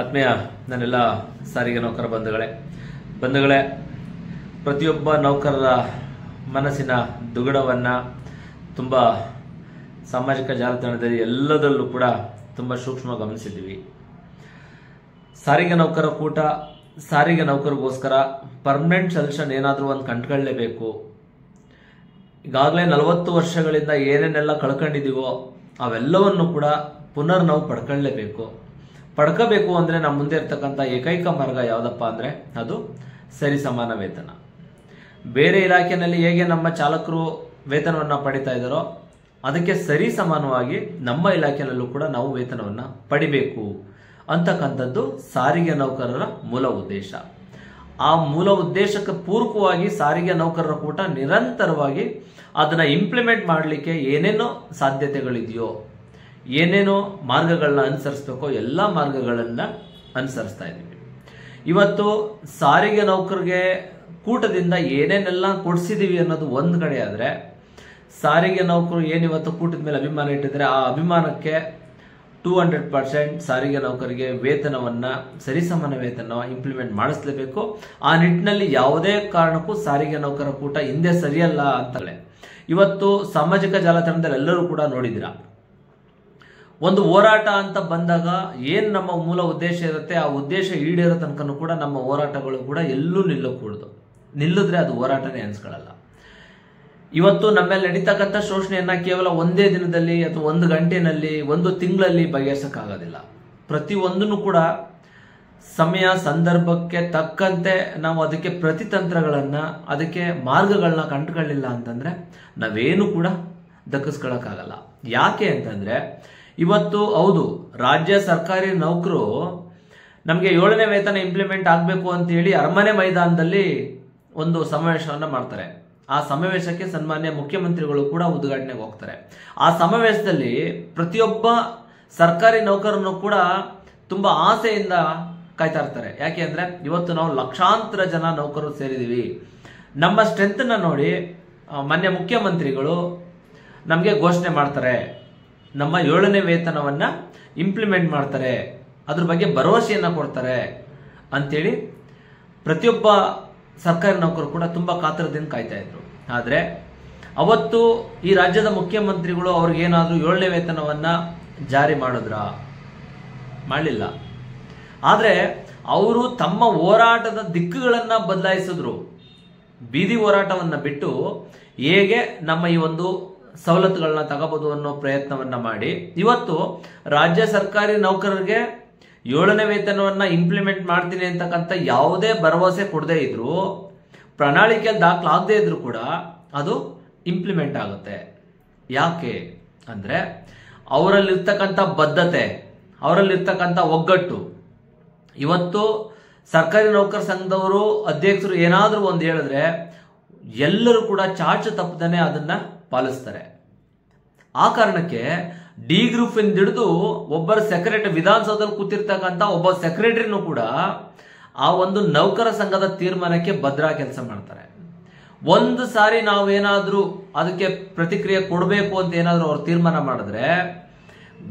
ಆತ್ಮೀಯ ನನ್ನೆಲ್ಲ ಸಾರಿಗೆ ನೌಕರ ಬಂಧುಗಳೇ ಪ್ರತಿಯೊಬ್ಬ ನೌಕರರ ಮನಸ್ಸಿನ ದುಗುಡವನ್ನು ತುಂಬ ಸಾಮಾಜಿಕ ಜಾಲತಾಣದಲ್ಲಿ ಎಲ್ಲದರಲ್ಲೂ ಕೂಡ ತುಂಬ ಸೂಕ್ಷ್ಮ ಗಮನಿಸಿದ್ದೀವಿ. ಸಾರಿಗೆ ನೌಕರ ಕೂಟ ಸಾರಿಗೆ ನೌಕರಿಗೋಸ್ಕರ ಪರ್ಮನೆಂಟ್ ಸೊಲ್ಯೂಷನ್ ಏನಾದರೂ ಒಂದು ಕಂಡುಕೊಳ್ಳಲೇಬೇಕು. ಈಗಾಗಲೇ 40 ವರ್ಷಗಳಿಂದ ಏನೇನೆಲ್ಲ ಕಳ್ಕೊಂಡಿದ್ದೀವೋ ಅವೆಲ್ಲವನ್ನು ಕೂಡ ಪುನರ್ ನಾವು ಪಡ್ಕೋಬೇಕು ಅಂದರೆ ನಮ್ಮ ಮುಂದೆ ಇರ್ತಕ್ಕಂಥ ಏಕೈಕ ಮಾರ್ಗ ಯಾವುದಪ್ಪ ಅಂದರೆ ಅದು ಸರಿಸಮಾನ ವೇತನ. ಬೇರೆ ಇಲಾಖೆಯಲ್ಲಿ ಹೇಗೆ ನಮ್ಮ ಚಾಲಕರು ವೇತನವನ್ನು ಪಡಿತಾ ಇದ್ದಾರೋ ಅದಕ್ಕೆ ಸರಿ ಸಮಾನವಾಗಿ ನಮ್ಮ ಇಲಾಖೆಯಲ್ಲೂ ಕೂಡ ನಾವು ವೇತನವನ್ನು ಪಡಿಬೇಕು ಅಂತಕ್ಕಂಥದ್ದು ಸಾರಿಗೆ ನೌಕರರ ಮೂಲ ಉದ್ದೇಶ. ಆ ಮೂಲ ಉದ್ದೇಶಕ್ಕೆ ಪೂರಕವಾಗಿ ಸಾರಿಗೆ ನೌಕರರ ಕೂಟ ನಿರಂತರವಾಗಿ ಅದನ್ನು ಇಂಪ್ಲಿಮೆಂಟ್ ಮಾಡಲಿಕ್ಕೆ ಏನೇನೋ ಸಾಧ್ಯತೆಗಳಿದೆಯೋ, ಏನೇನೋ ಮಾರ್ಗಗಳನ್ನ ಅನುಸರಿಸಬೇಕೋ ಎಲ್ಲ ಮಾರ್ಗಗಳನ್ನು ಅನುಸರಿಸ್ತಾ ಇದ್ದೀವಿ. ಇವತ್ತು ಸಾರಿಗೆ ನೌಕರಿಗೆ ಕೂಟದಿಂದ ಏನೇನೆಲ್ಲ ಕೊಡಿಸಿದ್ದೀವಿ ಅನ್ನೋದು ಒಂದು ಕಡೆ ಆದರೆ, ಸಾರಿಗೆ ನೌಕರು ಏನಿವತ್ತು ಕೂಟದ ಮೇಲೆ ಅಭಿಮಾನ ಇಟ್ಟಿದ್ರೆ ಆ ಅಭಿಮಾನಕ್ಕೆ 200% ಸಾರಿಗೆ ನೌಕರಿಗೆ ವೇತನವನ್ನು ಸರಿಸಮಾನ ವೇತನ ಇಂಪ್ಲಿಮೆಂಟ್ ಮಾಡಿಸಲೇಬೇಕು. ಆ ನಿಟ್ಟಿನಲ್ಲಿ ಯಾವುದೇ ಕಾರಣಕ್ಕೂ ಸಾರಿಗೆ ನೌಕರ ಕೂಟ ಹಿಂದೆ ಸರಿಯಲ್ಲ ಅಂತಲೇ ಇವತ್ತು ಸಾಮಾಜಿಕ ಜಾಲತಾಣದಲ್ಲಿ ಎಲ್ಲರೂ ಕೂಡ ನೋಡಿದಿರ. ಒಂದು ಹೋರಾಟ ಅಂತ ಬಂದಾಗ ಏನು ನಮ್ಮ ಮೂಲ ಉದ್ದೇಶ ಇರುತ್ತೆ ಆ ಉದ್ದೇಶ ಈಡೇರೋ ತನಕನೂ ಕೂಡ ನಮ್ಮ ಹೋರಾಟಗಳು ಕೂಡ ಎಲ್ಲೂ ನಿಲ್ಲಿದ್ರೆ ಅದು ಹೋರಾಟನೇ ಅನ್ಸ್ಕೊಳ್ಳಲ್ಲ. ಇವತ್ತು ನಮ್ಮೇಲೆ ನಡೀತಕ್ಕಂಥ ಶೋಷಣೆಯನ್ನ ಕೇವಲ ಒಂದೇ ದಿನದಲ್ಲಿ ಅಥವಾ ಒಂದು ಗಂಟೆನಲ್ಲಿ ಒಂದು ತಿಂಗಳಲ್ಲಿ ಬಗೆಹರಿಸಕ್ಕಾಗೋದಿಲ್ಲ. ಪ್ರತಿಯೊಂದನ್ನು ಕೂಡ ಸಮಯ ಸಂದರ್ಭಕ್ಕೆ ತಕ್ಕಂತೆ ನಾವು ಅದಕ್ಕೆ ಪ್ರತಿತಂತ್ರಗಳನ್ನ ಅದಕ್ಕೆ ಮಾರ್ಗಗಳನ್ನ ಕಂಡುಕೊಳ್ಳಿಲ್ಲ ಅಂತಂದ್ರೆ ನಾವೇನು ಕೂಡ ದಕ್ಕಿಸ್ಕೊಳ್ಳೋಕ್ಕಾಗಲ್ಲ. ಯಾಕೆ ಅಂತಂದ್ರೆ ಇವತ್ತು ಹೌದು ರಾಜ್ಯ ಸರ್ಕಾರಿ ನೌಕರು ನಮಗೆ 7ನೇ ವೇತನ ಇಂಪ್ಲಿಮೆಂಟ್ ಆಗಬೇಕು ಅಂತ ಹೇಳಿ ಅರಮನೆ ಮೈದಾನದಲ್ಲಿ ಒಂದು ಸಮಾವೇಶವನ್ನು ಮಾಡ್ತಾರೆ. ಆ ಸಮಾವೇಶಕ್ಕೆ ಸನ್ಮಾನ್ಯ ಮುಖ್ಯಮಂತ್ರಿಗಳು ಕೂಡ ಉದ್ಘಾಟನೆಗೆ ಹೋಗ್ತಾರೆ. ಆ ಸಮಾವೇಶದಲ್ಲಿ ಪ್ರತಿಯೊಬ್ಬ ಸರ್ಕಾರಿ ನೌಕರನ್ನು ಕೂಡ ತುಂಬಾ ಆಸೆಯಿಂದ ಕಾಯ್ತಾ ಇರ್ತಾರೆ. ಯಾಕೆ ಅಂದ್ರೆ ಇವತ್ತು ನಾವು ಲಕ್ಷಾಂತರ ಜನ ನೌಕರರು ಸೇರಿದೀವಿ, ನಮ್ಮ ಸ್ಟ್ರೆಂತ್ ನ ನೋಡಿ ಮಾನ್ಯ ಮುಖ್ಯಮಂತ್ರಿಗಳು ನಮಗೆ ಘೋಷಣೆ ಮಾಡ್ತಾರೆ, ನಮ್ಮ 7ನೇ ವೇತನವನ್ನ ಇಂಪ್ಲಿಮೆಂಟ್ ಮಾಡ್ತಾರೆ, ಅದ್ರ ಬಗ್ಗೆ ಭರವಸೆಯನ್ನ ಕೊಡ್ತಾರೆ ಅಂತೇಳಿ ಪ್ರತಿಯೊಬ್ಬ ಸರ್ಕಾರಿ ನೌಕರು ಕೂಡ ತುಂಬಾ ಕಾತರದಿಂದ ಕಾಯ್ತಾ ಇದ್ರು. ಆದ್ರೆ ಅವತ್ತು ಈ ರಾಜ್ಯದ ಮುಖ್ಯಮಂತ್ರಿಗಳು ಅವ್ರಿಗೇನಾದ್ರೂ 7ನೇ ವೇತನವನ್ನ ಜಾರಿ ಮಾಡಲಿಲ್ಲ. ಆದ್ರೆ ಅವರು ತಮ್ಮ ಹೋರಾಟದ ದಿಕ್ಕುಗಳನ್ನ ಬದಲಾಯಿಸಿದ್ರು. ಬೀದಿ ಹೋರಾಟವನ್ನ ಬಿಟ್ಟು ಹೇಗೆ ನಮ್ಮ ಈ ಒಂದು ಸವಲತ್ತುಗಳನ್ನ ತಗೋಬಹುದು ಅನ್ನೋ ಪ್ರಯತ್ನವನ್ನ ಮಾಡಿ ಇವತ್ತು ರಾಜ್ಯ ಸರ್ಕಾರಿ ನೌಕರರಿಗೆ 7ನೇ ವೇತನವನ್ನ ಇಂಪ್ಲಿಮೆಂಟ್ ಮಾಡ್ತೀನಿ ಅಂತಕ್ಕಂಥ ಯಾವುದೇ ಭರವಸೆ ಕೊಡದೇ ಇದ್ರು, ಪ್ರಣಾಳಿಕೆ ದಾಖಲಾಗದೇ ಇದ್ರು ಕೂಡ ಅದು ಇಂಪ್ಲಿಮೆಂಟ್ ಆಗುತ್ತೆ. ಯಾಕೆ ಅಂದ್ರೆ ಅವರಲ್ಲಿರ್ತಕ್ಕಂಥ ಬದ್ಧತೆ, ಅವರಲ್ಲಿರ್ತಕ್ಕಂಥ ಒಗ್ಗಟ್ಟು. ಇವತ್ತು ಸರ್ಕಾರಿ ನೌಕರ ಸಂಘದವರು ಅಧ್ಯಕ್ಷರು ಏನಾದರೂ ಒಂದು ಹೇಳಿದ್ರೆ ಎಲ್ಲರೂ ಕೂಡ ಚಾಚು ತಪ್ಪದೇನೆ ಅದನ್ನ ಪಾಲಿಸ್ತಾರೆ. ಆ ಕಾರಣಕ್ಕೆ ಡಿ ಗ್ರೂಪ್ ಇಂದ ಹಿಡಿದು ಒಬ್ಬರ ಸೆಕ್ರೆಟರಿ, ವಿಧಾನಸೌಧದಲ್ಲಿ ಕೂತಿರ್ತಕ್ಕಂಥ ಒಬ್ಬ ಸೆಕ್ರೆಟರಿನೂ ಕೂಡ ಆ ಒಂದು ನೌಕರ ಸಂಘದ ತೀರ್ಮಾನಕ್ಕೆ ಭದ್ರಾ ಕೆಲಸ ಮಾಡ್ತಾರೆ. ಒಂದು ಸಾರಿ ನಾವೇನಾದ್ರೂ ಅದಕ್ಕೆ ಪ್ರತಿಕ್ರಿಯೆ ಕೊಡಬೇಕು ಅಂತ ಏನಾದ್ರೂ ಅವ್ರು ತೀರ್ಮಾನ ಮಾಡಿದ್ರೆ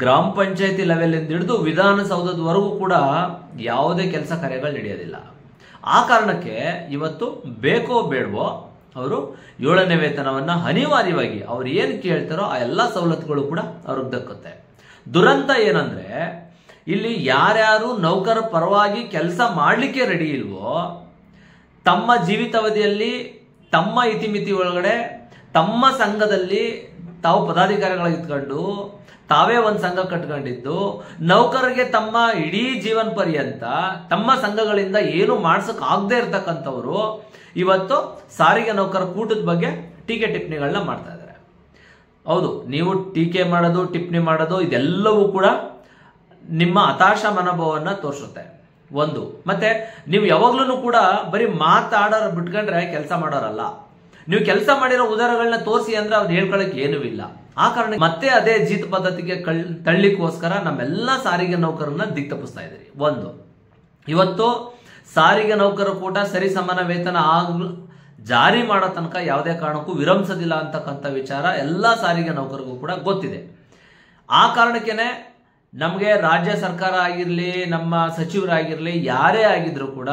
ಗ್ರಾಮ ಪಂಚಾಯತಿ ಲೆವೆಲ್ ಇಂದ ಹಿಡಿದು ವಿಧಾನಸೌಧದವರೆಗೂ ಕೂಡ ಯಾವುದೇ ಕೆಲಸ ಕಾರ್ಯಗಳು ನಡೆಯೋದಿಲ್ಲ. ಆ ಕಾರಣಕ್ಕೆ ಇವತ್ತು ಬೇಕೋ ಬೇಡವೋ ಅವರು 7ನೇ ವೇತನವನ್ನ ಅನಿವಾರ್ಯವಾಗಿ ಅವ್ರು ಏನು ಕೇಳ್ತಾರೋ ಆ ಎಲ್ಲ ಸವಲತ್ತುಗಳು ಕೂಡ ಅವ್ರಿಗೆ ದಕ್ಕುತ್ತೆ. ದುರಂತ ಏನಂದ್ರೆ ಇಲ್ಲಿ ಯಾರ್ಯಾರು ನೌಕರ ಪರವಾಗಿ ಕೆಲಸ ಮಾಡ್ಲಿಕ್ಕೆ ರೆಡಿ ಇಲ್ವೋ, ತಮ್ಮ ಜೀವಿತಾವಧಿಯಲ್ಲಿ ತಮ್ಮ ಇತಿಮಿತಿ ಒಳಗಡೆ ತಮ್ಮ ಸಂಘದಲ್ಲಿ ತಾವು ಪದಾಧಿಕಾರಿಗಳಾಗಿತ್ಕೊಂಡು ತಾವೇ ಒಂದು ಸಂಘ ಕಟ್ಕೊಂಡಿದ್ದು ನೌಕರರಿಗೆ ತಮ್ಮ ಇಡೀ ಜೀವನ ಪರ್ಯಂತ ತಮ್ಮ ಸಂಘಗಳಿಂದ ಏನು ಮಾಡ್ಸಕ್ ಆಗದೆ ಇರ್ತಕ್ಕಂಥವ್ರು ಇವತ್ತು ಸಾರಿಗೆ ನೌಕರ ಕೂಟದ ಬಗ್ಗೆ ಟೀಕೆ ಟಿಪ್ಪಣಿಗಳನ್ನ ಮಾಡ್ತಾ ಇದ್ದಾರೆ. ಹೌದು, ನೀವು ಟೀಕೆ ಮಾಡೋದು ಟಿಪ್ಪಣಿ ಮಾಡೋದು ಇದೆಲ್ಲವೂ ಕೂಡ ನಿಮ್ಮ ಹತಾಶ ಮನೋಭಾವವನ್ನು ತೋರಿಸುತ್ತೆ. ಒಂದು ಮತ್ತೆ ನೀವು ಯಾವಾಗ್ಲೂ ಕೂಡ ಬರೀ ಮಾತಾಡೋರು ಬಿಟ್ಕೊಂಡ್ರೆ ಕೆಲಸ ಮಾಡೋರಲ್ಲ. ನೀವು ಕೆಲಸ ಮಾಡಿರೋ ಉದಾಹರಣೆಗಳನ್ನ ತೋರಿಸಿ ಅಂದ್ರೆ ಅವ್ರು ಹೇಳ್ಕೊಳಕ್ ಏನೂ ಇಲ್ಲ. ಆ ಕಾರಣ ಮತ್ತೆ ಅದೇ ಜೀತ ಪದ್ಧತಿಗೆ ತಳ್ಳಿಕ್ಕೋಸ್ಕರ ನಮ್ಮೆಲ್ಲ ಸಾರಿಗೆ ನೌಕರನ್ನ ದಿಕ್ತಪ್ಪಿಸ್ತಾ ಇದ್ದೀರಿ. ಒಂದು, ಇವತ್ತು ಸಾರಿಗೆ ನೌಕರ ಕೂಟ ಸರಿ ಸಮಾನ ವೇತನ ಜಾರಿ ಮಾಡೋ ತನಕ ಯಾವುದೇ ಕಾರಣಕ್ಕೂ ವಿರಮಿಸೋದಿಲ್ಲ ಅಂತಕ್ಕಂಥ ವಿಚಾರ ಎಲ್ಲ ಸಾರಿಗೆ ನೌಕರಿಗೂ ಕೂಡ ಗೊತ್ತಿದೆ. ಆ ಕಾರಣಕ್ಕೇನೆ ನಮಗೆ ರಾಜ್ಯ ಸರ್ಕಾರ ಆಗಿರ್ಲಿ, ನಮ್ಮ ಸಚಿವರಾಗಿರ್ಲಿ, ಯಾರೇ ಆಗಿದ್ರು ಕೂಡ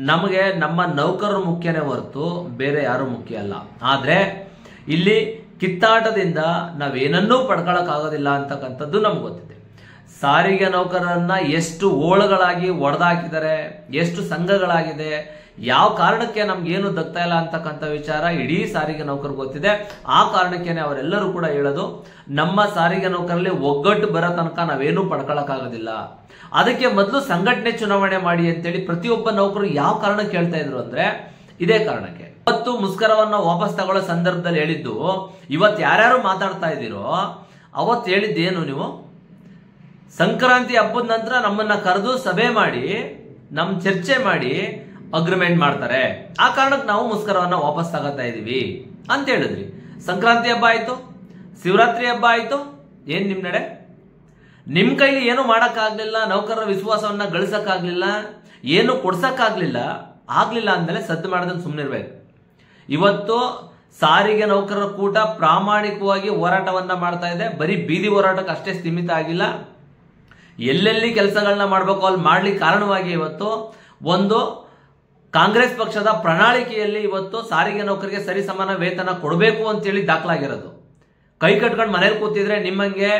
ನಮಗೆ ನಮ್ಮ ನೌಕರರು ಮುಖ್ಯನೇ ಹೊರತು ಬೇರೆ ಯಾರು ಮುಖ್ಯ ಅಲ್ಲ. ಆದ್ರೆ ಇಲ್ಲಿ ಕಿತ್ತಾಟದಿಂದ ನಾವೇನನ್ನೂ ಪಡ್ಕೊಳಕ್ಕಾಗೋದಿಲ್ಲ ಅಂತಕ್ಕಂಥದ್ದು ನಮ್ಗೆ ಗೊತ್ತಿದೆ. ಸಾರಿಗೆ ನೌಕರರನ್ನ ಎಷ್ಟು ಓಳಗಳಾಗಿ ಒಡೆದಾಕಿದ್ದಾರೆ, ಎಷ್ಟು ಸಂಘಗಳಾಗಿದೆ, ಯಾವ ಕಾರಣಕ್ಕೆ ನಮ್ಗೇನು ದಕ್ತಾ ಇಲ್ಲ ಅಂತಕ್ಕಂಥ ವಿಚಾರ ಇಡೀ ಸಾರಿಗೆ ನೌಕರು ಗೊತ್ತಿದೆ. ಆ ಕಾರಣಕ್ಕೇನೆ ಅವರೆಲ್ಲರೂ ಕೂಡ ಹೇಳೋದು, ನಮ್ಮ ಸಾರಿಗೆ ನೌಕರಲ್ಲಿ ಒಗ್ಗಟ್ಟು ಬರೋ ತನಕ ನಾವೇನು ಪಡ್ಕೊಳಕ್ಕಾಗೋದಿಲ್ಲ, ಅದಕ್ಕೆ ಮೊದಲು ಸಂಘಟನೆ ಚುನಾವಣೆ ಮಾಡಿ ಅಂತೇಳಿ ಪ್ರತಿಯೊಬ್ಬ ನೌಕರು ಯಾವ ಕಾರಣಕ್ಕೆ ಹೇಳ್ತಾ ಇದ್ರು ಅಂದ್ರೆ ಇದೇ ಕಾರಣಕ್ಕೆ. ಇವತ್ತು ಮುಷ್ಕರವನ್ನ ವಾಪಸ್ ತಗೊಳ್ಳೋ ಸಂದರ್ಭದಲ್ಲಿ ಹೇಳಿದ್ದು, ಇವತ್ತು ಯಾರ್ಯಾರು ಮಾತಾಡ್ತಾ ಇದ್ದೀರೋ ಅವತ್ತು ಹೇಳಿದ್ದೇನು, ನೀವು ಸಂಕ್ರಾಂತಿ ಹಬ್ಬದ ನಂತರ ನಮ್ಮನ್ನ ಕರೆದು ಸಭೆ ಮಾಡಿ ಚರ್ಚೆ ಮಾಡಿ ಅಗ್ರಿಮೆಂಟ್ ಮಾಡ್ತಾರೆ, ಆ ಕಾರಣಕ್ಕೆ ನಾವು ಮುಷ್ಕರವನ್ನ ವಾಪಸ್ ತಗೋತಾ ಇದೀವಿ ಅಂತ ಹೇಳಿದ್ರಿ. ಸಂಕ್ರಾಂತಿ ಹಬ್ಬ ಆಯ್ತು, ಶಿವರಾತ್ರಿ ಹಬ್ಬ ಆಯ್ತು, ಏನ್ ನಿಮ್ ನಡೆ? ನಿಮ್ ಕೈಲಿ ಏನು ಮಾಡಕ್ಕಾಗ್ಲಿಲ್ಲ, ನೌಕರರ ವಿಶ್ವಾಸವನ್ನ ಗಳಿಸಕ್ಕಾಗ್ಲಿಲ್ಲ, ಏನು ಕೊಡ್ಸಕ್ಕಾಗ್ಲಿಲ್ಲ. ಅಂದ್ಮೇಲೆ ಸದ್ದು ಮಾಡದಂತ ಸುಮ್ಮನಿರ್ಬೇಕು. ಇವತ್ತು ಸಾರಿಗೆ ನೌಕರರ ಕೂಟ ಪ್ರಾಮಾಣಿಕವಾಗಿ ಹೋರಾಟವನ್ನ ಮಾಡ್ತಾ ಇದೆ. ಬರೀ ಬೀದಿ ಹೋರಾಟಕ್ಕೆ ಅಷ್ಟೇ ಸೀಮಿತ ಆಗಿಲ್ಲ, ಎಲ್ಲೆಲ್ಲಿ ಕೆಲಸಗಳನ್ನ ಮಾಡ್ಬೇಕು ಅಲ್ಲಿ ಮಾಡ್ಲಿಕ್ಕೆ ಕಾರಣವಾಗಿ ಇವತ್ತು ಒಂದು ಕಾಂಗ್ರೆಸ್ ಪಕ್ಷದ ಪ್ರಣಾಳಿಕೆಯಲ್ಲಿ ಇವತ್ತು ಸಾರಿಗೆ ನೌಕರಿಗೆ ಸರಿ ಸಮಾನ ವೇತನ ಕೊಡಬೇಕು ಅಂತೇಳಿ ದಾಖಲಾಗಿರೋದು. ಕೈ ಕಟ್ಕೊಂಡು ಮನೇಲಿ ಕೂತಿದ್ರೆ, ನಿಮ್ಮಂಗೆ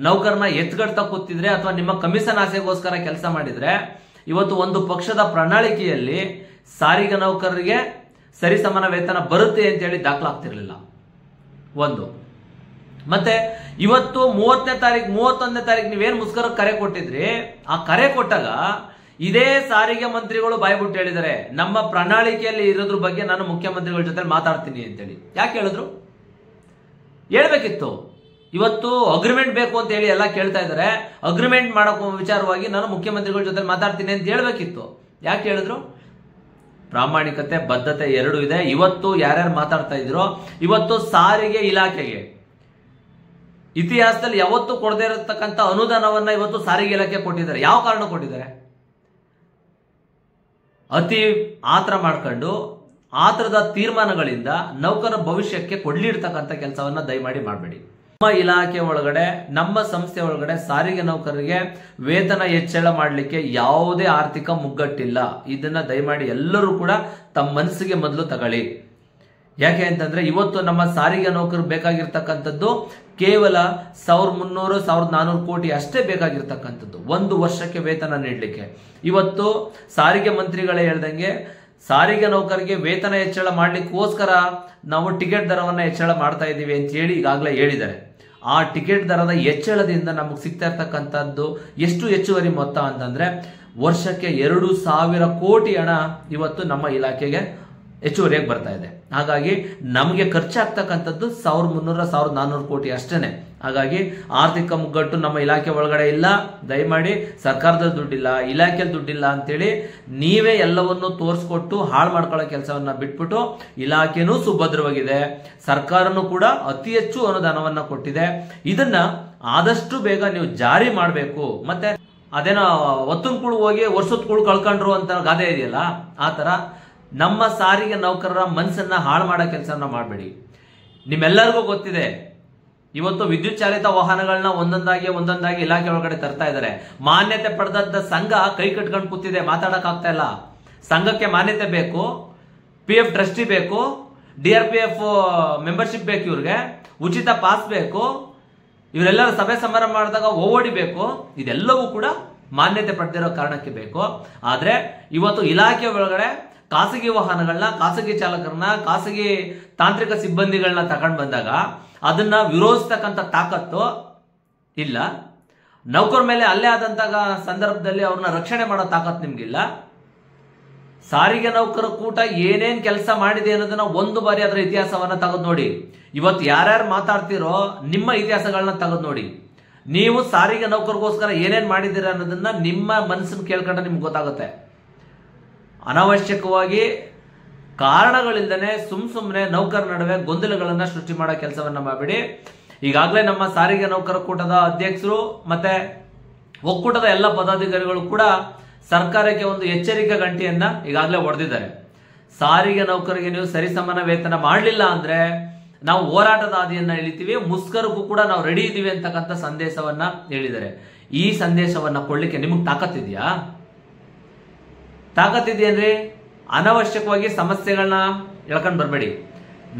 ನೌಕರನ ಎತ್ಗಡ್ತಾ ಕೂತಿದ್ರೆ, ಅಥವಾ ನಿಮ್ಮ ಕಮಿಷನ್ ಆಸೆಗೋಸ್ಕರ ಕೆಲಸ ಮಾಡಿದ್ರೆ, ಇವತ್ತು ಒಂದು ಪಕ್ಷದ ಪ್ರಣಾಳಿಕೆಯಲ್ಲಿ ಸಾರಿಗೆ ನೌಕರರಿಗೆ ಸರಿ ಸಮಾನ ವೇತನ ಬರುತ್ತೆ ಅಂತೇಳಿ ದಾಖಲಾಗ್ತಿರ್ಲಿಲ್ಲ ಒಂದು. ಮತ್ತೆ ಇವತ್ತು 30ನೇ ತಾರೀಕು 31ನೇ ತಾರೀಕು ನೀವೇನು ಮುಷ್ಕರಕ್ಕೆ ಕರೆ ಕೊಟ್ಟಿದ್ರಿ, ಆ ಕರೆ ಕೊಟ್ಟಾಗ ಇದೇ ಸಾರಿಗೆ ಮಂತ್ರಿಗಳು ಬಾಯ್ಬಿಟ್ಟು ಹೇಳಿದ್ದಾರೆ, ನಮ್ಮ ಪ್ರಣಾಳಿಕೆಯಲ್ಲಿ ಇರೋದ್ರ ಬಗ್ಗೆ ನಾನು ಮುಖ್ಯಮಂತ್ರಿಗಳ ಜೊತೆ ಮಾತಾಡ್ತೀನಿ ಅಂತೇಳಿ. ಯಾಕೆ ಹೇಳಿದ್ರು? ಹೇಳ್ಬೇಕಿತ್ತು. ಇವತ್ತು ಅಗ್ರಿಮೆಂಟ್ ಬೇಕು ಅಂತ ಹೇಳಿ ಎಲ್ಲ ಕೇಳ್ತಾ ಇದ್ದಾರೆ, ಅಗ್ರಿಮೆಂಟ್ ಮಾಡೋ ವಿಚಾರವಾಗಿ ನಾನು ಮುಖ್ಯಮಂತ್ರಿಗಳ ಜೊತೆ ಮಾತಾಡ್ತೀನಿ ಅಂತ ಹೇಳ್ಬೇಕಿತ್ತು. ಯಾಕೆ ಹೇಳಿದ್ರು? ಪ್ರಾಮಾಣಿಕತೆ, ಬದ್ಧತೆ ಎರಡು ಇದೆ. ಇವತ್ತು ಯಾರ್ಯಾರು ಮಾತಾಡ್ತಾ ಇದ್ರು, ಇವತ್ತು ಸಾರಿಗೆ ಇಲಾಖೆಗೆ ಇತಿಹಾಸದಲ್ಲಿ ಯಾವತ್ತೂ ಕೊಡದೇ ಇರತಕ್ಕಂಥ ಅನುದಾನವನ್ನ ಇವತ್ತು ಸಾರಿಗೆ ಇಲಾಖೆ ಕೊಟ್ಟಿದ್ದಾರೆ. ಯಾವ ಕಾರಣ ಕೊಟ್ಟಿದ್ದಾರೆ? ಅತಿ ಆತರ ಮಾಡ್ಕೊಂಡು ಆತರದ ತೀರ್ಮಾನಗಳಿಂದ ನೌಕರ ಭವಿಷ್ಯಕ್ಕೆ ಕೊಡ್ಲಿರ್ತಕ್ಕಂಥ ಕೆಲಸವನ್ನ ದಯಮಾಡಿ ಮಾಡಬೇಡಿ. ನಮ್ಮ ಇಲಾಖೆ ಒಳಗಡೆ, ನಮ್ಮ ಸಂಸ್ಥೆ ಒಳಗಡೆ ಸಾರಿಗೆ ನೌಕರರಿಗೆ ವೇತನ ಹೆಚ್ಚಳ ಮಾಡಲಿಕ್ಕೆ ಯಾವುದೇ ಆರ್ಥಿಕ ಮುಗ್ಗಟ್ಟಿಲ್ಲ. ಇದನ್ನ ದಯಮಾಡಿ ಎಲ್ಲರೂ ಕೂಡ ತಮ್ಮ ಮನಸ್ಸಿಗೆ ಮೊದಲು ತಗೊಳ್ಳಿ. ಯಾಕೆ ಅಂತಂದ್ರೆ ಇವತ್ತು ನಮ್ಮ ಸಾರಿಗೆ ನೌಕರು ಬೇಕಾಗಿರ್ತಕ್ಕಂಥದ್ದು ಕೇವಲ 1300 1400 ಕೋಟಿ ಅಷ್ಟೇ ಬೇಕಾಗಿರ್ತಕ್ಕಂಥದ್ದು ಒಂದು ವರ್ಷಕ್ಕೆ ವೇತನ ನೀಡಲಿಕ್ಕೆ. ಇವತ್ತು ಸಾರಿಗೆ ಮಂತ್ರಿಗಳೇ ಹೇಳ್ದಂಗೆ ಸಾರಿಗೆ ನೌಕರಿಗೆ ವೇತನ ಹೆಚ್ಚಳ ಮಾಡ್ಲಿಕ್ಕೋಸ್ಕರ ನಾವು ಟಿಕೆಟ್ ದರವನ್ನ ಹೆಚ್ಚಳ ಮಾಡ್ತಾ ಇದೀವಿ ಅಂತ ಹೇಳಿ ಈಗಾಗಲೇ ಹೇಳಿದ್ದಾರೆ. ಆ ಟಿಕೆಟ್ ದರದ ಹೆಚ್ಚಳದಿಂದ ನಮಗೆ ಸಿಗ್ತಾ ಇರ್ತಕ್ಕಂಥದ್ದು ಎಷ್ಟು ಹೆಚ್ಚುವರಿ ಮೊತ್ತ ಅಂತಂದ್ರೆ ವರ್ಷಕ್ಕೆ 2000 ಕೋಟಿ ಹಣ ಇವತ್ತು ನಮ್ಮ ಇಲಾಖೆಗೆ ಹೆಚ್ಚುವರಿಯಾಗಿ ಬರ್ತಾ ಇದೆ. ಹಾಗಾಗಿ ನಮಗೆ ಖರ್ಚಾಗ್ತಕ್ಕಂಥದ್ದು 1300 1400 ಕೋಟಿ ಅಷ್ಟೇನೆ. ಹಾಗಾಗಿ ಆರ್ಥಿಕ ಮುಗ್ಗಟ್ಟು ನಮ್ಮ ಇಲಾಖೆ ಒಳಗಡೆ ಇಲ್ಲ. ದಯಮಾಡಿ ಸರ್ಕಾರದಲ್ಲಿ ದುಡ್ಡಿಲ್ಲ, ಇಲಾಖೆಯಲ್ಲಿ ದುಡ್ಡಿಲ್ಲ ಅಂತೇಳಿ ನೀವೇ ಎಲ್ಲವನ್ನು ತೋರಿಸ್ಕೊಟ್ಟು ಹಾಳು ಮಾಡ್ಕೊಳ್ಳೋ ಕೆಲಸವನ್ನ ಬಿಟ್ಬಿಟ್ಟು, ಇಲಾಖೆನೂ ಸುಭದ್ರವಾಗಿದೆ, ಸರ್ಕಾರನೂ ಕೂಡ ಅತಿ ಹೆಚ್ಚು ಅನುದಾನವನ್ನ ಕೊಟ್ಟಿದೆ. ಇದನ್ನ ಆದಷ್ಟು ಬೇಗ ನೀವು ಜಾರಿ ಮಾಡಬೇಕು. ಮತ್ತೆ ಅದೇನೋ ಒತ್ತುನ್ ಕುಳು ಹೋಗಿ ವರ್ಷದ ಕುಳು ಕಳ್ಕೊಂಡ್ರು ಅಂತ ಗಾದೆ ಇದೆಯಲ್ಲ, ಆ ತರ ನಮ್ಮ ಸಾರಿಗೆ ನೌಕರರ ಮನಸ್ಸನ್ನ ಹಾಳು ಮಾಡೋ ಕೆಲಸನ ಮಾಡಬೇಡಿ. ನಿಮ್ಮೆಲ್ಲರಿಗೂ ಗೊತ್ತಿದೆ, ಇವತ್ತು ವಿದ್ಯುತ್ ಚಾಲಿತ ವಾಹನಗಳನ್ನ ಒಂದೊಂದಾಗಿ ಇಲಾಖೆ ಒಳಗಡೆ ತರ್ತಾ ಇದ್ದಾರೆ. ಮಾನ್ಯತೆ ಪಡೆದ ಸಂಘ ಕೈ ಕಟ್ಕೊಂಡು ಕೂತಿದೆ, ಮಾತಾಡಕ್ ಆಗ್ತಾ ಇಲ್ಲ. ಸಂಘಕ್ಕೆ ಮಾನ್ಯತೆ ಬೇಕು, PF ಟ್ರಸ್ಟಿ ಬೇಕು, DRPF ಮೆಂಬರ್ಶಿಪ್ ಬೇಕು, ಇವ್ರಿಗೆ ಉಚಿತ ಪಾಸ್ ಬೇಕು, ಇವರೆಲ್ಲರ ಸಭೆ ಸಮಾರಂಭ ಮಾಡಿದಾಗ OOD ಬೇಕು. ಇದೆಲ್ಲವೂ ಕೂಡ ಮಾನ್ಯತೆ ಪಡೆದಿರೋ ಕಾರಣಕ್ಕೆ ಬೇಕು. ಆದ್ರೆ ಇವತ್ತು ಇಲಾಖೆ ಒಳಗಡೆ ಖಾಸಗಿ ವಾಹನಗಳನ್ನ, ಖಾಸಗಿ ಚಾಲಕರನ್ನ, ಖಾಸಗಿ ತಾಂತ್ರಿಕ ಸಿಬ್ಬಂದಿಗಳನ್ನ ತಗೊಂಡು ಬಂದಾಗ ಅದನ್ನ ವಿರೋಧಿಸ್ತಕ್ಕಂಥ ತಾಕತ್ತು ಇಲ್ಲ. ನೌಕರ ಮೇಲೆ ಅಲ್ಲೇ ಆದಂತಹ ಸಂದರ್ಭದಲ್ಲಿ ಅವ್ರನ್ನ ರಕ್ಷಣೆ ಮಾಡೋ ತಾಕತ್ತು ನಿಮ್ಗಿಲ್ಲ. ಸಾರಿಗೆ ನೌಕರ ಕೂಟ ಏನೇನ್ ಕೆಲಸ ಮಾಡಿದೆ ಅನ್ನೋದನ್ನ ಒಂದು ಬಾರಿ ಅದರ ಇತಿಹಾಸವನ್ನ ತೆಗೆದು ನೋಡಿ. ಇವತ್ತು ಯಾರ್ಯಾರು ಮಾತಾಡ್ತಿರೋ ನಿಮ್ಮ ಇತಿಹಾಸಗಳನ್ನ ತೆಗೆದು ನೋಡಿ. ನೀವು ಸಾರಿಗೆ ನೌಕರಿಗೋಸ್ಕರ ಏನೇನ್ ಮಾಡಿದ್ದೀರ ಅನ್ನೋದನ್ನ ನಿಮ್ಮ ಮನಸ್ಸನ್ನು ಕೇಳ್ಕೊಂಡ್ರೆ ನಿಮ್ಗೆ ಗೊತ್ತಾಗುತ್ತೆ. ಅನಾವಶ್ಯಕವಾಗಿ ಕಾರಣಗಳಿಂದನೇ ಸುಮ್ಮನೆ ನೌಕರ ನಡುವೆ ಗೊಂದಲಗಳನ್ನ ಸೃಷ್ಟಿ ಮಾಡೋ ಕೆಲಸವನ್ನ ಮಾಡಬೇಡಿ. ಈಗಾಗಲೇ ನಮ್ಮ ಸಾರಿಗೆ ನೌಕರ ಕೂಟದ ಅಧ್ಯಕ್ಷರು ಮತ್ತೆ ಒಕ್ಕೂಟದ ಎಲ್ಲ ಪದಾಧಿಕಾರಿಗಳು ಕೂಡ ಸರ್ಕಾರಕ್ಕೆ ಒಂದು ಎಚ್ಚರಿಕೆ ಗಂಟೆಯನ್ನ ಈಗಾಗಲೇ ಹೊಡೆದಿದ್ದಾರೆ. ಸಾರಿಗೆ ನೌಕರಿಗೆ ನೀವು ಸರಿಸಮಾನ ವೇತನ ಮಾಡಲಿಲ್ಲ ಅಂದ್ರೆ ನಾವು ಹೋರಾಟದ ಹಾದಿಯನ್ನ ಇಳಿತೀವಿ, ಮುಸ್ಕರಕ್ಕೂ ಕೂಡ ನಾವು ರೆಡಿ ಇದೀವಿ ಅಂತಕ್ಕಂಥ ಸಂದೇಶವನ್ನ ಹೇಳಿದ್ದಾರೆ. ಈ ಸಂದೇಶವನ್ನ ಕೊಡ್ಲಿಕ್ಕೆ ನಿಮಗೆ ತಾಕತ್ತಿದೆಯಾ? ತಾಕತ್ತಿದೆಯೇನ್ರಿ? ಅನವಶ್ಯಕವಾಗಿ ಸಮಸ್ಯೆಗಳನ್ನ ಎಳ್ಕೊಂಡ್ ಬರ್ಬೇಡಿ.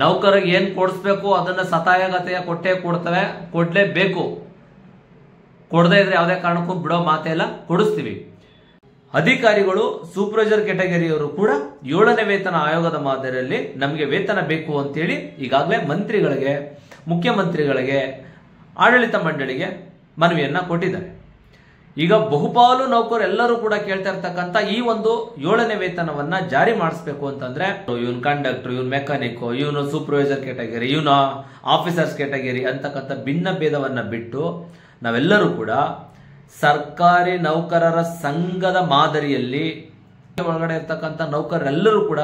ನೌಕರಿಗೆ ಏನ್ ಕೊಡಿಸ್ಬೇಕು ಅದನ್ನ ಸತಾಯಗತೆಯ ಕೊಡ್ಲೇಬೇಕು. ಕೊಡದೇ ಇದ್ರೆ ಯಾವುದೇ ಕಾರಣಕ್ಕೂ ಬಿಡೋ ಮಾತೇ ಇಲ್ಲ, ಕೊಡಿಸ್ತೀವಿ. ಅಧಿಕಾರಿಗಳು ಸೂಪರ್ವೈಸರ್ ಕ್ಯಾಟಗರಿಯವರು ಕೂಡ 7ನೇ ವೇತನ ಆಯೋಗದ ಮಾದರಿಯಲ್ಲಿ ನಮಗೆ ವೇತನ ಬೇಕು ಅಂತೇಳಿ ಈಗಾಗಲೇ ಮಂತ್ರಿಗಳಿಗೆ, ಮುಖ್ಯಮಂತ್ರಿಗಳಿಗೆ, ಆಡಳಿತ ಮಂಡಳಿಗೆ ಮನವಿಯನ್ನ ಕೊಟ್ಟಿದ್ದಾರೆ. ಈಗ ಬಹುಪಾಲು ನೌಕರರೆಲ್ಲರೂ ಕೂಡ ಕೇಳ್ತಾ ಇರ್ತಕ್ಕಂಥ ಈ ಒಂದು 7ನೇ ವೇತನವನ್ನ ಜಾರಿ ಮಾಡಿಸ್ಬೇಕು ಅಂತಂದ್ರೆ ಇವನ್ ಕಂಡಕ್ಟರ್, ಇವನ್ ಮೆಕ್ಯಾನಿಕ್, ಇವನು ಸೂಪರ್ವೈಸರ್ ಕ್ಯಾಟಗರಿ, ಇವನು ಆಫೀಸರ್ಸ್ ಕ್ಯಾಟಗರಿ ಅಂತಕ್ಕಂಥ ಭಿನ್ನ ಭೇದವನ್ನ ಬಿಟ್ಟು ನಾವೆಲ್ಲರೂ ಕೂಡ ಸರ್ಕಾರಿ ನೌಕರರ ಸಂಘದ ಮಾದರಿಯಲ್ಲಿ ಒಳಗಡೆ ಇರ್ತಕ್ಕಂಥ ನೌಕರರೆಲ್ಲರೂ ಕೂಡ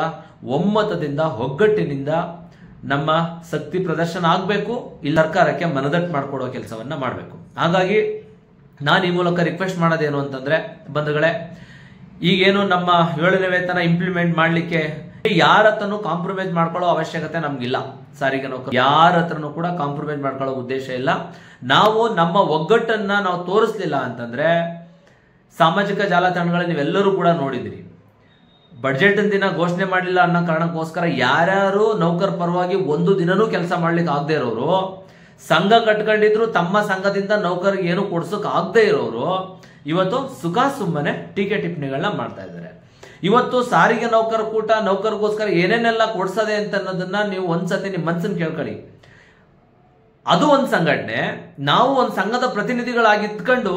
ಒಮ್ಮತದಿಂದ, ಒಗ್ಗಟ್ಟಿನಿಂದ ನಮ್ಮ ಶಕ್ತಿ ಪ್ರದರ್ಶನ ಆಗಬೇಕು. ಇಲ್ಲಿ ಸರ್ಕಾರಕ್ಕೆ ಮನದಟ್ಟು ಮಾಡಿಕೊಡುವ ಕೆಲಸವನ್ನ ಮಾಡಬೇಕು. ಹಾಗಾಗಿ ನಾನು ಈ ಮೂಲಕ ರಿಕ್ವೆಸ್ಟ್ ಮಾಡೋದೇನು ಅಂತಂದ್ರೆ, ಬಂಧುಗಳೇ, ಈಗೇನು ನಮ್ಮ 7ನೇ ವೇತನ ಇಂಪ್ಲಿಮೆಂಟ್ ಮಾಡ್ಲಿಕ್ಕೆ ಯಾರ ಹತ್ರನೂ ಕಾಂಪ್ರಮೈಸ್ ಮಾಡ್ಕೊಳ್ಳೋ ಅವಶ್ಯಕತೆ ನಮ್ಗಿಲ್ಲ. ಸಾರಿಗೆ ನೌಕರ ಯಾರ ಹತ್ರನೂ ಕೂಡ ಕಾಂಪ್ರಮೈಸ್ ಮಾಡ್ಕೊಳ್ಳೋ ಉದ್ದೇಶ ಇಲ್ಲ. ನಾವು ನಮ್ಮ ಒಗ್ಗಟ್ಟನ್ನ ನಾವು ತೋರಿಸ್ಲಿಲ್ಲ ಅಂತಂದ್ರೆ, ಸಾಮಾಜಿಕ ಜಾಲತಾಣಗಳಲ್ಲಿ ನೀವೆಲ್ಲರೂ ಕೂಡ ನೋಡಿದಿರಿ, ಬಡ್ಜೆಟ್ ದಿನ ಘೋಷಣೆ ಮಾಡಲಿಲ್ಲ ಅನ್ನೋ ಕಾರಣಕ್ಕೋಸ್ಕರ ಯಾರ್ಯಾರು ನೌಕರ ಪರವಾಗಿ ಒಂದು ದಿನನೂ ಕೆಲಸ ಮಾಡ್ಲಿಕ್ಕೆ ಆಗದೆ ಇರೋರು, ಸಂಘ ಕಟ್ಕೊಂಡಿದ್ರು ತಮ್ಮ ಸಂಘದಿಂದ ನೌಕರಿಗೆ ಏನು ಕೊಡ್ಸೋಕ್ ಆಗದೆ ಇರೋರು ಇವತ್ತು ಸುಖ ಸುಮ್ಮನೆ ಟೀಕೆ ಟಿಪ್ಪಣಿಗಳನ್ನ ಮಾಡ್ತಾ ಇದ್ದಾರೆ. ಇವತ್ತು ಸಾರಿಗೆ ನೌಕರ ಕೂಟ ನೌಕರಿಗೋಸ್ಕರ ಏನೇನೆಲ್ಲ ಕೊಡ್ಸದೆ ಅಂತ ಅನ್ನೋದನ್ನ ನೀವು ಒಂದ್ಸತಿ ನಿಮ್ಮ ಮನ್ಸನ್ನು ಕೇಳ್ಕೊಳ್ಳಿ. ಅದು ಒಂದು ಸಂಘಟನೆ. ನಾವು ಒಂದು ಸಂಘದ ಪ್ರತಿನಿಧಿಗಳಾಗಿತ್ಕೊಂಡು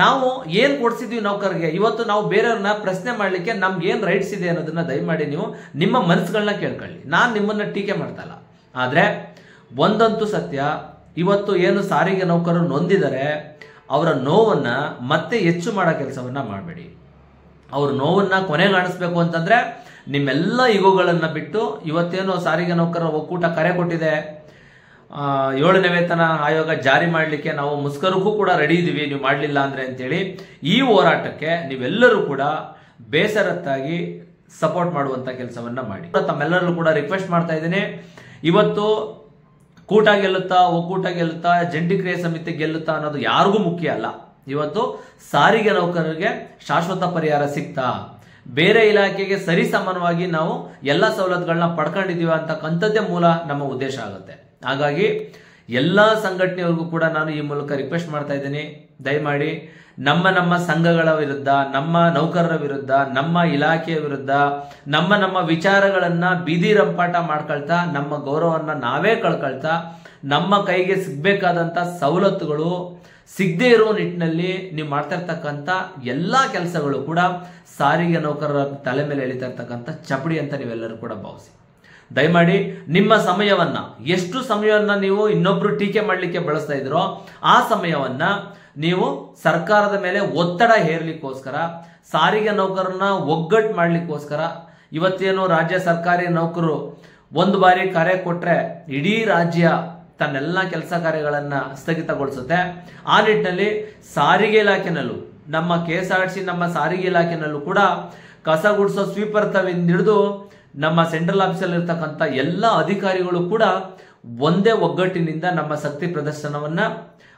ನಾವು ಏನ್ ಕೊಡ್ಸಿದ್ವಿ ನೌಕರಿಗೆ, ಇವತ್ತು ನಾವು ಬೇರೆಯವ್ರನ್ನ ಪ್ರಶ್ನೆ ಮಾಡ್ಲಿಕ್ಕೆ ನಮ್ಗೆ ಏನ್ ರೈಟ್ಸ್ ಇದೆ ಅನ್ನೋದನ್ನ ದಯಮಾಡಿ ನೀವು ನಿಮ್ಮ ಮನಸ್ಸುಗಳನ್ನ ಕೇಳ್ಕೊಳ್ಳಿ. ನಾನ್ ನಿಮ್ಮನ್ನ ಟೀಕೆ ಮಾಡ್ತಾ ಇಲ್ಲ. ಆದ್ರೆ ಒಂದಂತೂ ಸತ್ಯ, ಇವತ್ತು ಏನು ಸಾರಿಗೆ ನೌಕರರು ನೊಂದಿದ್ದಾರೆ, ಅವರ ನೋವನ್ನ ಮತ್ತೆ ಹೆಚ್ಚು ಮಾಡೋ ಕೆಲಸವನ್ನ ಮಾಡಬೇಡಿ. ಅವ್ರ ನೋವನ್ನ ಕೊನೆಗಾಣಿಸ್ಬೇಕು ಅಂತಂದ್ರೆ ನಿಮ್ಮೆಲ್ಲ ಇಗೋಗಳನ್ನ ಬಿಟ್ಟು, ಇವತ್ತೇನು ಸಾರಿಗೆ ನೌಕರರ ಒಕ್ಕೂಟ ಕರೆ ಕೊಟ್ಟಿದೆ 7ನೇ ವೇತನ ಆಯೋಗ ಜಾರಿ ಮಾಡಲಿಕ್ಕೆ ನಾವು ಮುಸ್ಕರಕ್ಕೂ ಕೂಡ ರೆಡಿ ಇದೀವಿ, ನೀವು ಮಾಡಲಿಲ್ಲ ಅಂದ್ರೆ ಅಂತೇಳಿ ಈ ಹೋರಾಟಕ್ಕೆ ನೀವೆಲ್ಲರೂ ಕೂಡ ಬೇಸರತ್ತಾಗಿ ಸಪೋರ್ಟ್ ಮಾಡುವಂತ ಕೆಲಸವನ್ನ ಮಾಡಿ. ತಮ್ಮೆಲ್ಲರೂ ಕೂಡ ರಿಕ್ವೆಸ್ಟ್ ಮಾಡ್ತಾ ಇದ್ದೀನಿ. ಇವತ್ತು ಕೂಟ ಗೆಲ್ಲುತ್ತಾ, ಒಕ್ಕೂಟ ಗೆಲ್ಲುತ್ತಾ, ಜಂಟಿ ಕ್ರಿಯೆ ಸಮಿತಿ ಗೆಲ್ಲುತ್ತಾ ಅನ್ನೋದು ಯಾರಿಗೂ ಮುಖ್ಯ ಅಲ್ಲ. ಇವತ್ತು ಸಾರಿಗೆ ನೌಕರರಿಗೆ ಶಾಶ್ವತ ಪರಿಹಾರ ಸಿಗ್ತಾ, ಬೇರೆ ಇಲಾಖೆಗೆ ಸರಿ ಸಮಾನವಾಗಿ ನಾವು ಎಲ್ಲ ಸವಲತ್ತುಗಳನ್ನ ಪಡ್ಕೊಂಡಿದೀವಿ ಅಂತಕ್ಕಂಥದ್ದೇ ಮೂಲ ನಮ್ಮ ಉದ್ದೇಶ ಆಗುತ್ತೆ. ಹಾಗಾಗಿ ಎಲ್ಲಾ ಸಂಘಟನೆಯವ್ರಿಗೂ ಕೂಡ ನಾನು ಈ ಮೂಲಕ ರಿಕ್ವೆಸ್ಟ್ ಮಾಡ್ತಾ ಇದ್ದೀನಿ, ದಯಮಾಡಿ ನಮ್ಮ ಸಂಘಗಳ ವಿರುದ್ಧ, ನಮ್ಮ ನೌಕರರ ವಿರುದ್ಧ, ನಮ್ಮ ಇಲಾಖೆಯ ವಿರುದ್ಧ ನಮ್ಮ ವಿಚಾರಗಳನ್ನ ಬೀದಿ ರಂಪಾಟ ಮಾಡ್ಕೊಳ್ತಾ, ನಮ್ಮ ಗೌರವನ್ನ ನಾವೇ ಕಳ್ಕೊಳ್ತಾ, ನಮ್ಮ ಕೈಗೆ ಸಿಗ್ಬೇಕಾದಂತ ಸವಲತ್ತುಗಳು ಸಿಗದೆ ಇರುವ ನಿಟ್ಟಿನಲ್ಲಿ ನೀವು ಮಾಡ್ತಾ ಇರ್ತಕ್ಕಂಥ ಎಲ್ಲಾ ಕೆಲಸಗಳು ಕೂಡ ಸಾರಿಗೆ ನೌಕರರ ತಲೆ ಮೇಲೆ ಎಳಿತಾ ಇರ್ತಕ್ಕಂಥ ಚಪಡಿ ಅಂತ ನೀವೆಲ್ಲರೂ ಕೂಡ ಭಾವಿಸಿ. ದಯಮಾಡಿ ನಿಮ್ಮ ಸಮಯವನ್ನ, ಎಷ್ಟು ಸಮಯವನ್ನ ನೀವು ಇನ್ನೊಬ್ರು ಟೀಕೆ ಮಾಡ್ಲಿಕ್ಕೆ ಬಳಸ್ತಾ ಇದ್ರೋ ಆ ಸಮಯವನ್ನ ನೀವು ಸರ್ಕಾರದ ಮೇಲೆ ಒತ್ತಡ ಹೇರ್ಲಿಕ್ಕೋಸ್ಕರ, ಸಾರಿಗೆ ನೌಕರನ್ನ ಒಗ್ಗಟ್ಟು ಮಾಡ್ಲಿಕ್ಕೋಸ್ಕರ, ಇವತ್ತೇನು ರಾಜ್ಯ ಸರ್ಕಾರಿ ನೌಕರರು ಒಂದು ಬಾರಿ ಕರೆ ಕೊಟ್ರೆ ಇಡೀ ರಾಜ್ಯ ತನ್ನೆಲ್ಲ ಕೆಲಸ ಕಾರ್ಯಗಳನ್ನ ಸ್ಥಗಿತಗೊಳಿಸುತ್ತೆ. ಆ ನಿಟ್ಟಿನಲ್ಲಿ ಸಾರಿಗೆ ಇಲಾಖೆನಲ್ಲೂ, ನಮ್ಮ KSRTC ನಮ್ಮ ಸಾರಿಗೆ ಇಲಾಖೆನಲ್ಲೂ ಕೂಡ ಕಸ ಗುಡಿಸೋ ಸ್ವೀಪರ್ ಹಿಡಿದು ನಮ್ಮ ಸೆಂಟ್ರಲ್ ಆಫೀಸಲ್ಲಿ ಇರ್ತಕ್ಕಂಥ ಎಲ್ಲ ಅಧಿಕಾರಿಗಳು ಕೂಡ ಒಂದೇ ಒಗ್ಗಟ್ಟಿನಿಂದ ನಮ್ಮ ಶಕ್ತಿ ಪ್ರದರ್ಶನವನ್ನ,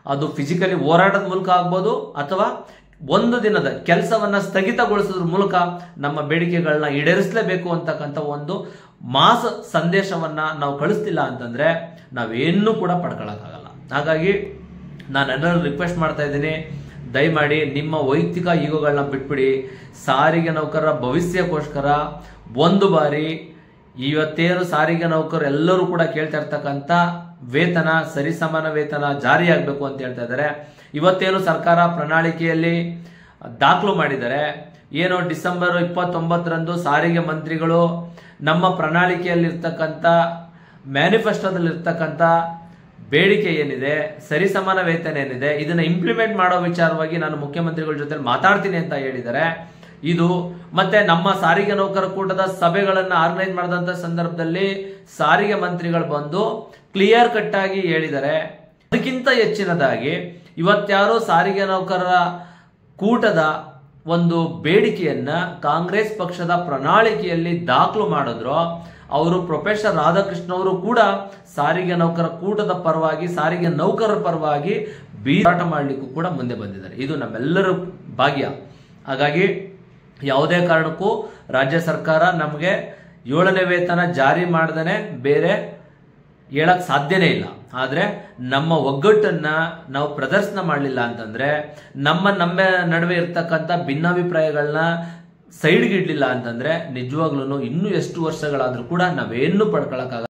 ಅದು ಫಿಸಿಕಲಿ ಹೋರಾಟದ ಮೂಲಕ ಆಗ್ಬೋದು ಅಥವಾ ಒಂದು ದಿನದ ಕೆಲಸವನ್ನ ಸ್ಥಗಿತಗೊಳಿಸೋದ್ರ ಮೂಲಕ ನಮ್ಮ ಬೇಡಿಕೆಗಳನ್ನ ಈಡೇರಿಸಲೇಬೇಕು ಅಂತಕ್ಕಂಥ ಒಂದು ಮಾಸ್ ಸಂದೇಶವನ್ನ ನಾವು ಕಳಿಸ್ತಿಲ್ಲ ಅಂತಂದ್ರೆ ನಾವೇನ್ನೂ ಕೂಡ ಪಡ್ಕೊಳ್ಳೋಕ್ಕಾಗಲ್ಲ. ಹಾಗಾಗಿ ನಾನೆಲ್ಲರೂ ರಿಕ್ವೆಸ್ಟ್ ಮಾಡ್ತಾ ಇದ್ದೀನಿ, ದಯಮಾಡಿ ನಿಮ್ಮ ವೈಯಕ್ತಿಕ ಈಗೋಗಳನ್ನ ಬಿಟ್ಬಿಡಿ. ಸಾರಿಗೆ ನೌಕರರ ಭವಿಷ್ಯಕ್ಕೋಸ್ಕರ ಒಂದು ಬಾರಿ ಇವತ್ತೇನು ಸಾರಿಗೆ ನೌಕರರು ಎಲ್ಲರೂ ಕೂಡ ಕೇಳ್ತಾ ಇರ್ತಕ್ಕಂಥ ವೇತನ, ಸರಿಸಮಾನ ವೇತನ ಜಾರಿಯಾಗಬೇಕು ಅಂತ ಹೇಳ್ತಾ ಇದ್ದಾರೆ. ಇವತ್ತೇನು ಸರ್ಕಾರ ಪ್ರಣಾಳಿಕೆಯಲ್ಲಿ ದಾಖಲು ಮಾಡಿದ್ದಾರೆ, ಏನೋ ಡಿಸೆಂಬರ್ 29ರಂದು ಸಾರಿಗೆ ಮಂತ್ರಿಗಳು ನಮ್ಮ ಪ್ರಣಾಳಿಕೆಯಲ್ಲಿರ್ತಕ್ಕಂಥ ಮ್ಯಾನಿಫೆಸ್ಟೋದಲ್ಲಿರ್ತಕ್ಕಂಥ ಬೇಡಿಕೆ ಏನಿದೆ, ಸರಿಸಮಾನ ವೇತನ ಏನಿದೆ, ಇದನ್ನ ಇಂಪ್ಲಿಮೆಂಟ್ ಮಾಡೋ ವಿಚಾರವಾಗಿ ನಾನು ಮುಖ್ಯಮಂತ್ರಿಗಳ ಜೊತೆ ಮಾತಾಡ್ತೀನಿ ಅಂತ ಹೇಳಿದ್ದಾರೆ. ಇದು ಮತ್ತೆ ನಮ್ಮ ಸಾರಿಗೆ ನೌಕರ ಕೂಟದ ಸಭೆಗಳನ್ನ ಆರ್ಗನೈಸ್ ಮಾಡಿದಂತ ಸಂದರ್ಭದಲ್ಲಿ ಸಾರಿಗೆ ಮಂತ್ರಿಗಳು ಬಂದು ಕ್ಲಿಯರ್ ಕಟ್ ಆಗಿ ಹೇಳಿದ್ದಾರೆ. ಅದಕ್ಕಿಂತ ಹೆಚ್ಚಿನದಾಗಿ ಇವತ್ಯಾರು ಸಾರಿಗೆ ನೌಕರರ ಕೂಟದ ಒಂದು ಬೇಡಿಕೆಯನ್ನ ಕಾಂಗ್ರೆಸ್ ಪಕ್ಷದ ಪ್ರಣಾಳಿಕೆಯಲ್ಲಿ ದಾಖಲು ಮಾಡಿದ್ರು, ಅವರು ಪ್ರೊಫೆಸರ್ ರಾಧಾಕೃಷ್ಣ ಅವರು ಕೂಡ ಸಾರಿಗೆ ನೌಕರ ಕೂಟದ ಪರವಾಗಿ, ಸಾರಿಗೆ ನೌಕರರ ಪರವಾಗಿ ಹೋರಾಟ ಮಾಡಲಿಕ್ಕೂ ಕೂಡ ಮುಂದೆ ಬಂದಿದ್ದಾರೆ. ಇದು ನಮ್ಮೆಲ್ಲರ ಭಾಗ್ಯ. ಹಾಗಾಗಿ ಯಾವುದೇ ಕಾರಣಕ್ಕೂ ರಾಜ್ಯ ಸರ್ಕಾರ ನಮಗೆ 7ನೇ ವೇತನ ಜಾರಿ ಮಾಡದೇನೆ ಬೇರೆ ಹೇಳಕ್ ಸಾಧ್ಯನೇ ಇಲ್ಲ. ಆದ್ರೆ ನಮ್ಮ ಒಗ್ಗಟ್ಟನ್ನ ನಾವು ಪ್ರದರ್ಶನ ಮಾಡಲಿಲ್ಲ ಅಂತಂದ್ರೆ, ನಮ್ಮ ನಡುವೆ ಇರ್ತಕ್ಕಂಥ ಭಿನ್ನಾಭಿಪ್ರಾಯಗಳನ್ನ ಸೈಡ್ಗಿಡ್ಲಿಲ್ಲ ಅಂತಂದ್ರೆ ನಿಜವಾಗ್ಲೂ ಇನ್ನೂ ಎಷ್ಟು ವರ್ಷಗಳಾದ್ರೂ ಕೂಡ ನಾವೇನು ಪಡ್ಕೊಳಕ್ಕಾಗಲ್ಲ.